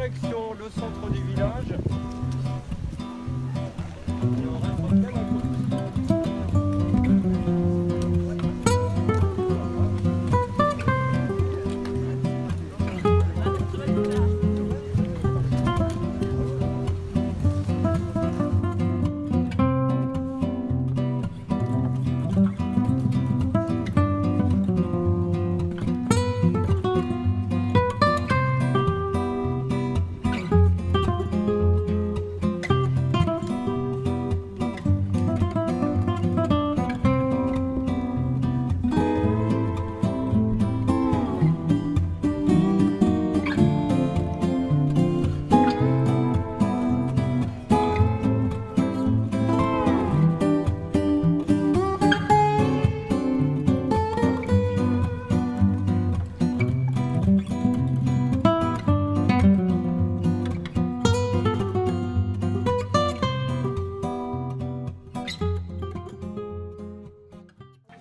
direction le centre du village. Et on reste bien à côté.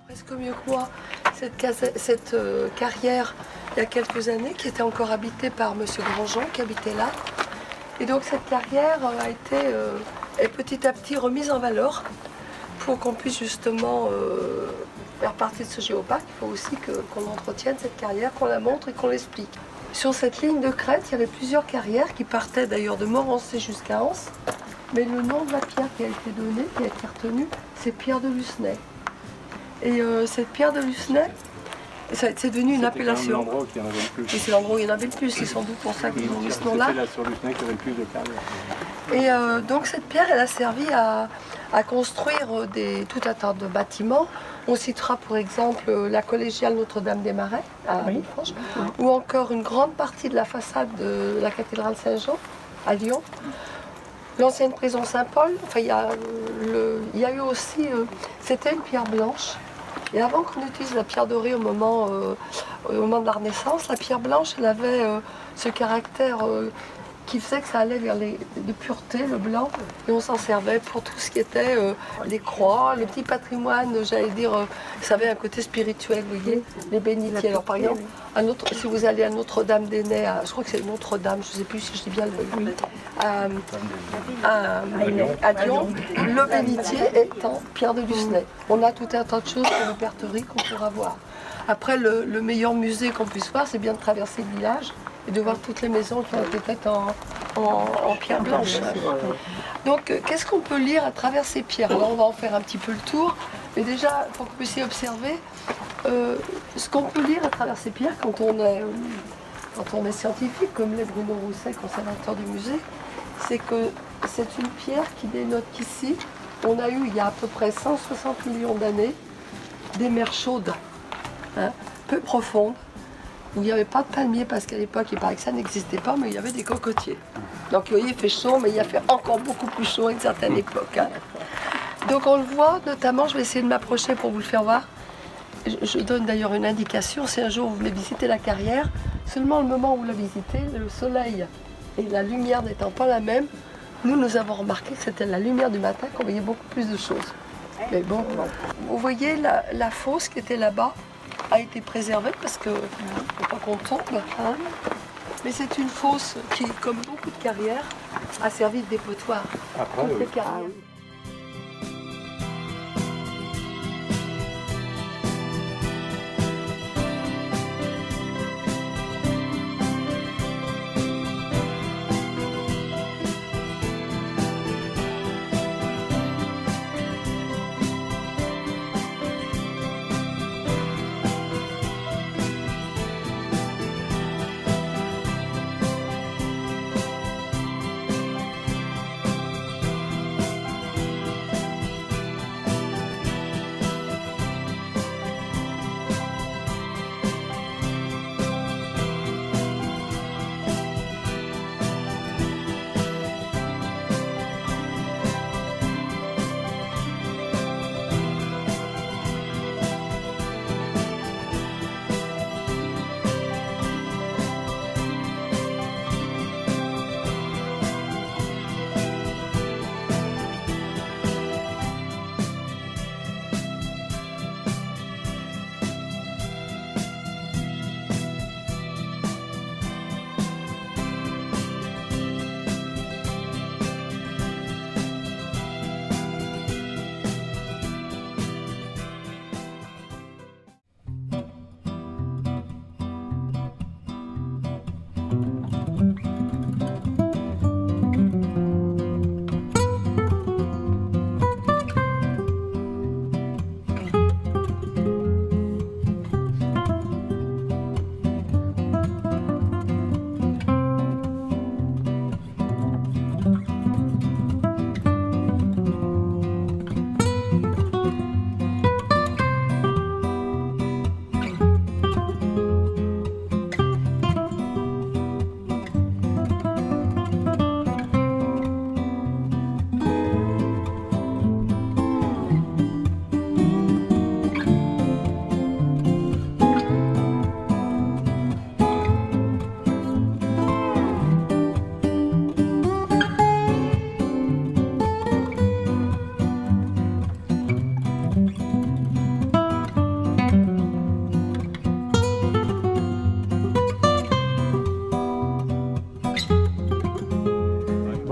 Presque mieux que moi, cette carrière, il y a quelques années, qui était encore habitée par M. Grandjean, qui habitait là. Et donc cette carrière a été est petit à petit remise en valeur pour qu'on puisse justement faire partie de ce géoparc. Il faut aussi qu'on entretienne cette carrière, qu'on la montre et qu'on l'explique. Sur cette ligne de crête, il y avait plusieurs carrières qui partaient d'ailleurs de Morancé jusqu'à Anse. Mais le nom de la pierre qui a été donné, qui a été retenu, c'est Pierre de Lucenay. Et cette pierre de Lucenay, c'est devenu une appellation. C'est l'endroit où il y en avait le plus. Et c'est l'endroit où il y en avait le plus, c'est sans doute pour ça qu'ils ont mis ce nom-là. C'est là sur Lucenay qu'il y avait le plus de carrières. Et donc cette pierre, elle a servi à construire tout un tas de bâtiments. On citera pour exemple la collégiale Notre-Dame-des-Marais à Villefranche, ou encore une grande partie de la façade de la cathédrale Saint-Jean à Lyon. L'ancienne prison Saint-Paul, enfin, il y a eu aussi, c'était une pierre blanche. Et avant qu'on utilise la pierre dorée au moment de la Renaissance, la pierre blanche, elle avait ce caractère qui faisait que ça allait vers de pureté, le blanc, et on s'en servait pour tout ce qui était les croix, le petit patrimoine, j'allais dire, ça avait un côté spirituel, vous voyez, les bénitiers. Alors par exemple, si vous allez à Notre-Dame-des-Nez, je crois que c'est Notre-Dame, je ne sais plus si je dis bien le nom, à Lyon, le bénitier est en pierre de Lucenay. On a tout un tas de choses sur le répertorié qu'on pourra voir. Après, le meilleur musée qu'on puisse voir, c'est bien de traverser le village et de voir toutes les maisons qui ont été faites en pierre blanche. Donc, qu'est-ce qu'on peut lire à travers ces pierres? Alors, on va en faire un petit peu le tour, mais déjà, pour que vous puissiez observer ce qu'on peut lire à travers ces pierres quand on est scientifique, comme l'est Bruno Rousset, conservateur du musée, c'est que c'est une pierre qui dénote qu'ici, on a eu, il y a à peu près 160 millions d'années, des mers chaudes, peu profondes, où il n'y avait pas de palmiers parce qu'à l'époque, il paraît que ça n'existait pas, mais il y avait des cocotiers. Donc vous voyez, il fait chaud, mais il a fait encore beaucoup plus chaud à une certaine époque. Donc on le voit, notamment, je vais essayer de m'approcher pour vous le faire voir. Je donne d'ailleurs une indication, si un jour vous voulez visiter la carrière, seulement le moment où vous la visitez, le soleil et la lumière n'étant pas la même, nous avons remarqué que c'était la lumière du matin qu'on voyait beaucoup plus de choses. Mais bon, vous voyez la fosse qui était là-bas a été préservée parce que faut pas qu'on tombe. Mais c'est une fosse qui, comme beaucoup de carrières, a servi de dépotoir. Après, Toutes les carrières.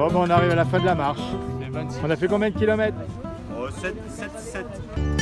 Bon, ben, on arrive à la fin de la marche. On a fait combien de kilomètres? 7.